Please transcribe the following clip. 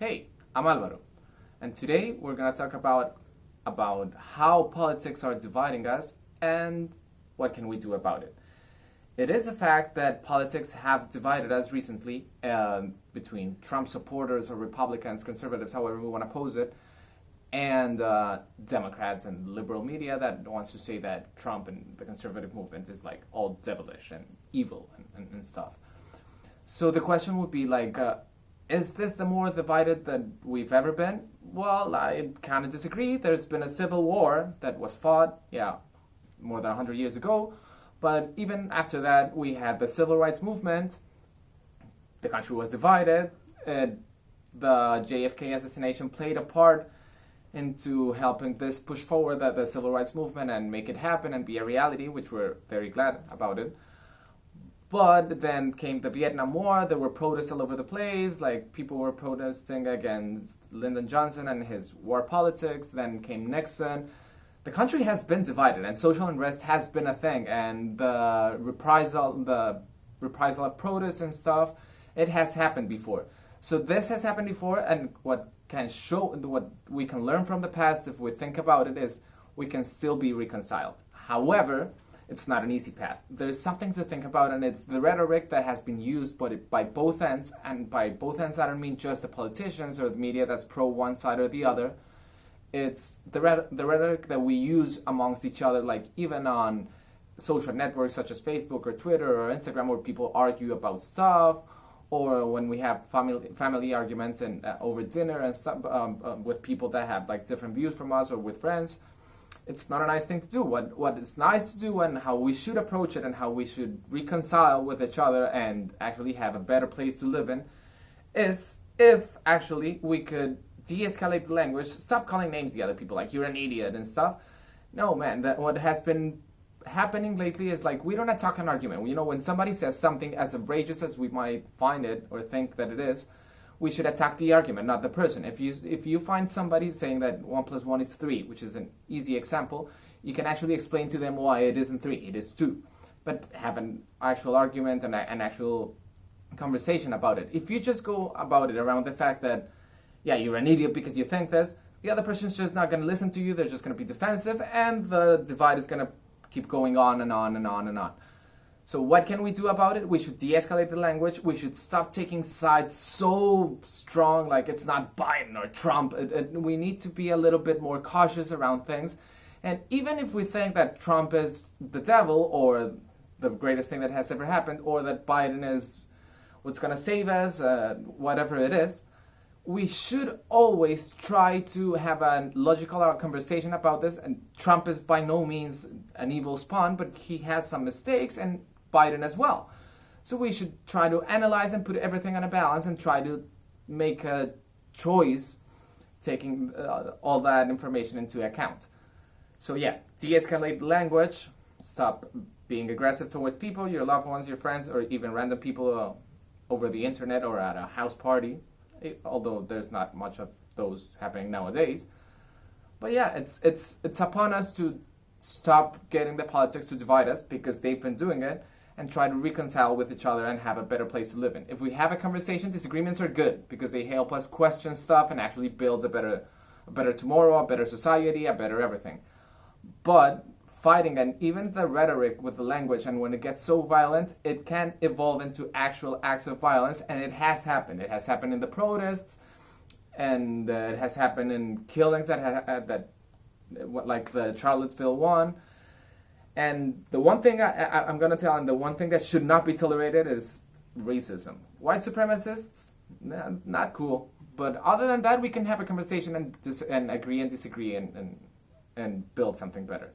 Hey, I'm Alvaro, and today we're gonna talk about how politics are dividing us and what can we do about it. It is a fact that politics have divided us recently between Trump supporters or Republicans, conservatives, however we want to pose it, and Democrats and liberal media that wants to say that Trump and the conservative movement is like all devilish and evil and stuff. So the question would be like, is this the more divided that we've ever been? Well, I kind of disagree. There's been a civil war that was fought, yeah, more than 100 years ago. But even after that, we had the civil rights movement. The country was divided. The JFK assassination played a part into helping this push forward the civil rights movement and make it happen and be a reality, which we're very glad about it. But then came the Vietnam War. There were protests all over the place. Like people were protesting against Lyndon Johnson and his war politics. Then came Nixon. The country has been divided, and social unrest has been a thing. And the reprisal of protests and stuff, it has happened before. So this has happened before, and what we can learn from the past, if we think about it, is we can still be reconciled. However, it's not an easy path. There's something to think about, and it's the rhetoric that has been used by both ends. And by both ends, I don't mean just the politicians or the media that's pro one side or the other. It's the rhetoric that we use amongst each other, like even on social networks such as Facebook or Twitter or Instagram, where people argue about stuff, or when we have family arguments and over dinner and stuff with people that have like different views from us or with friends. It's not a nice thing to do. What is nice to do and how we should approach it and how we should reconcile with each other and actually have a better place to live in is if actually we could de-escalate the language, stop calling names to the other people like you're an idiot and stuff. No, man, what has been happening lately is like we don't attack an argument. You know, when somebody says something as outrageous as we might find it or think that it is, we should attack the argument, not the person. If you find somebody saying that 1 + 1 is 3, which is an easy example, you can actually explain to them why it isn't 3, it is 2. But have an actual argument and an actual conversation about it. If you just go about it around the fact that, yeah, you're an idiot because you think this, the other person's just not going to listen to you, they're just going to be defensive, and the divide is going to keep going on and on and on and on. So what can we do about it? We should de-escalate the language. We should stop taking sides so strong, like it's not Biden or Trump. We need to be a little bit more cautious around things. And even if we think that Trump is the devil or the greatest thing that has ever happened, or that Biden is what's going to save us, whatever it is, we should always try to have a logical conversation about this. And Trump is by no means an evil spawn, but he has some mistakes, and Biden as well. So we should try to analyze and put everything on a balance and try to make a choice taking all that information into account. So yeah, de-escalate language, stop being aggressive towards people, your loved ones, your friends, or even random people over the internet or at a house party, although there's not much of those happening nowadays. But yeah, it's upon us to stop getting the politics to divide us, because they've been doing it, and try to reconcile with each other and have a better place to live in. If we have a conversation, disagreements are good because they help us question stuff and actually build a better tomorrow, a better society, a better everything. But fighting and even the rhetoric with the language, and when it gets so violent, it can evolve into actual acts of violence, and it has happened. It has happened in the protests, and it has happened in killings that like the Charlottesville one. And the one thing I'm going to tell, and the one thing that should not be tolerated is racism. White supremacists, not cool. But other than that, we can have a conversation and agree and disagree and build something better.